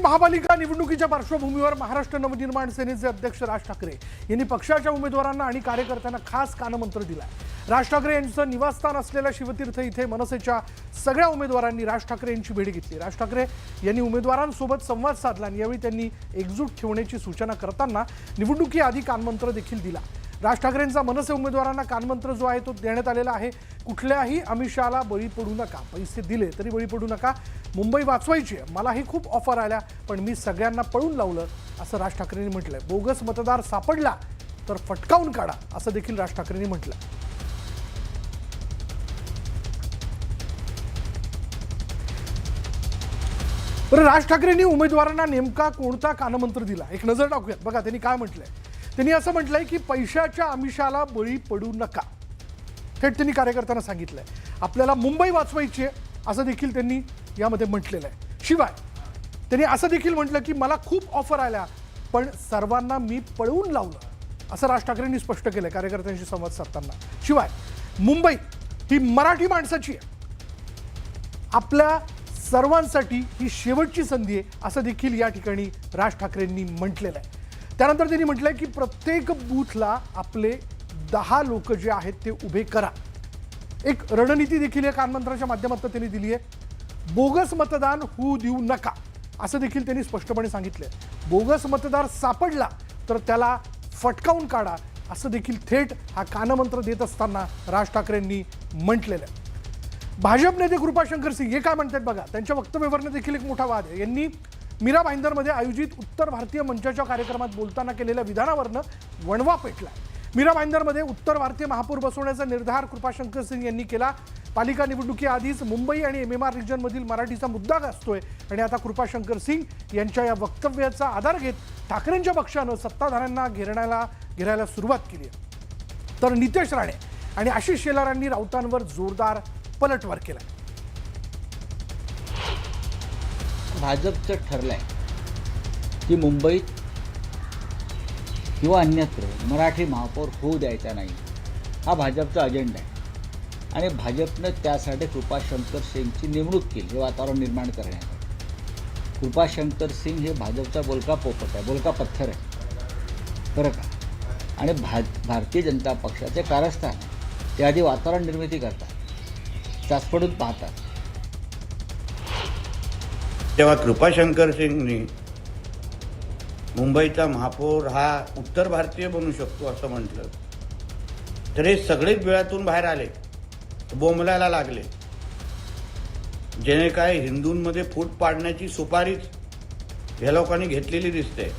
महापालिका निवडणुकीच्या पार्श्वभूमीवर महाराष्ट्र नवनिर्माण सेनेचे अध्यक्ष राज ठाकरे यांनी पक्षाच्या उमेदवारांना आणि कार्यकर्त्यांना खास कानमंत्र दिलाय। राज ठाकरे यांचं निवासस्थान असलेल्या शिवतीर्थ इथे मनसेच्या सगळ्या उमेदवारांनी राज ठाकरे यांची भेट घेतली। राज ठाकरे यांनी उमेदवारांसोबत संवाद साधला आणि यावेळी त्यांनी एकजूट ठेवण्याची सूचना करताना निवडणुकीआधी कानमंत्र देखील दिला। राज ठाकरेंचा मनसे उमेदवारांना कानमंत्र जो आहे तो देण्यात आलेला आहे। कुठल्याही आमिषाला बळी पडू नका, पैसे दिले तरी बळी पडू नका, मुंबई वाचवायची आहे, मलाही खूप ऑफर आल्या पण मी सगळ्यांना पळून लावलं असं राज ठाकरेंनी म्हटलंय। बोगस मतदार सापडला तर फटकावून काढा असं देखील राज ठाकरेंनी म्हटलं। राज ठाकरेंनी उमेदवारांना नेमका कोणता कानमंत्र दिला एक नजर टाकूयात। बघा त्यांनी काय म्हटलंय। त्यांनी असं म्हटलंय की पैशाच्या आमिषाला बळी पडू नका, थेट त्यांनी कार्यकर्त्यांना सांगितलंय। आपल्याला मुंबई वाचवायची आहे असं देखील त्यांनी यामध्ये म्हटलेलं आहे। शिवाय त्यांनी असं देखील म्हटलं की मला खूप ऑफर आल्या पण सर्वांना मी पळवून लावलं असं राज ठाकरेंनी स्पष्ट केलंय कार्यकर्त्यांशी संवाद साधताना। शिवाय मुंबई ही मराठी माणसाची आहे, आपल्या सर्वांसाठी ही शेवटची संधी आहे असं देखील या ठिकाणी राज ठाकरेंनी म्हटलेलं आहे। त्यानंतर त्यांनी म्हटलंय की प्रत्येक बूथला आपले 10 लोक जे आहेत ते उभे करा। एक रणनीती देखील या कानमंत्राच्या माध्यमातून त्यांनी दिली आहे। बोगस मतदान होऊ देऊ नका असं देखील त्यांनी स्पष्टपणे सांगितलंय। बोगस मतदार सापडला तर त्याला फटकावून काढा असं देखील थेट हा कानमंत्र देत असताना राज ठाकरेंनी म्हटलेलं आहे। भाजप नेते कृपाशंकर सिंग हे काय म्हणतात बघा, त्यांच्या वक्तव्यावरनं देखील एक मोठा वाद आहे। यांनी मीरा भाईंदरमध्ये आयोजित उत्तर भारतीय मंचाच्या कार्यक्रमात बोलताना केलेल्या विधानावरनं वणवा पेटला। मीरा भाईंदरमध्ये उत्तर भारतीय महापौर बसवण्याचा निर्धार कृपाशंकर सिंग यांनी केला। पालिका निवडणुकीआधीच मुंबई आणि MMR रिजनमधील मराठीचा मुद्दा गाजतोय आणि आता कृपाशंकर सिंग यांच्या या वक्तव्याचा आधार घेत ठाकरेंच्या पक्षानं सत्ताधाऱ्यांना घेरायला सुरुवात केली आहे। तर नितेश राणे आणि आशिष शेलारांनी राऊतांवर जोरदार पलटवार केलाय। भाजपचं ठरलंय की मुंबईत किंवा अन्यत्र मराठी महापौर होऊ द्यायचा नाही, हा भाजपचा अजेंडा आहे आणि भाजपनं त्यासाठी कृपाशंकर सिंगची नेमणूक केली हे वातावरण निर्माण करण्यासाठी। कृपाशंकर सिंग हे भाजपचा बोलका पोपट आहे, बोलका पत्थर आहे बरं का, आणि भारतीय जनता पक्षाचे कारस्थान ते आधी वातावरण निर्मिती करतात, चाचपडून पाहतात। तेव्हा कृपाशंकर सिंगनी मुंबईचा महापौर हा उत्तर भारतीय बनू शकतो असं म्हटलं तर हे सगळेच बिळातून बाहेर आले, बोंबलायला लागले। जेणे काय हिंदूंमध्ये फूट पाडण्याची सुपारीच ह्या लोकांनी घेतलेली दिसते।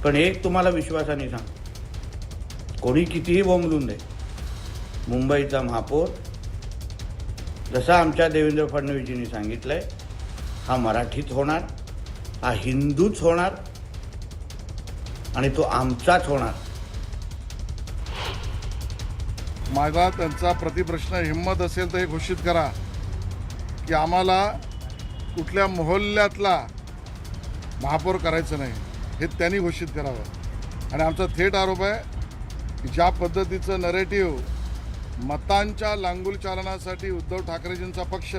पण एक तुम्हाला विश्वासाने सांग, कोणी कितीही बोंबलून दे, मुंबईचा महापौर जसा आमच्या देवेंद्र फडणवीसजींनी सांगितलंय हा मराठीच होणार, हा हिंदूच होणार आणि तो आमचाच होणार। माझा त्यांचा प्रतिप्रश्न हिम्मत असेल तर हे घोषित करा की आम्हाला कुठल्या मोहल्ल्यातला महापौर करायचं नाही, हे त्यांनी घोषित करावं। आणि आमचा थेट आरोप आहे की ज्या पद्धतीचं नरेटिव्ह मतांच्या लांगुलचालनासाठी उद्धव ठाकरेजींचा पक्ष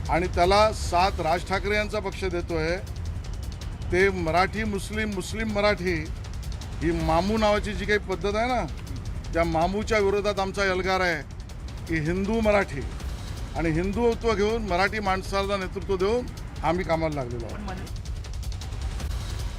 आणि त्याला साथ राज ठाकरे यांचा पक्ष देतोय, ते मराठी मुस्लिम, मुस्लिम मराठी ही मामू नावाची जी काही पद्धत आहे ना, त्या मामूच्या विरोधात आमचा एल्गार आहे की हिंदू मराठी आणि हिंदुत्व घेऊन मराठी माणसाला नेतृत्व देऊन आम्ही कामाला लागलेलो आहोत।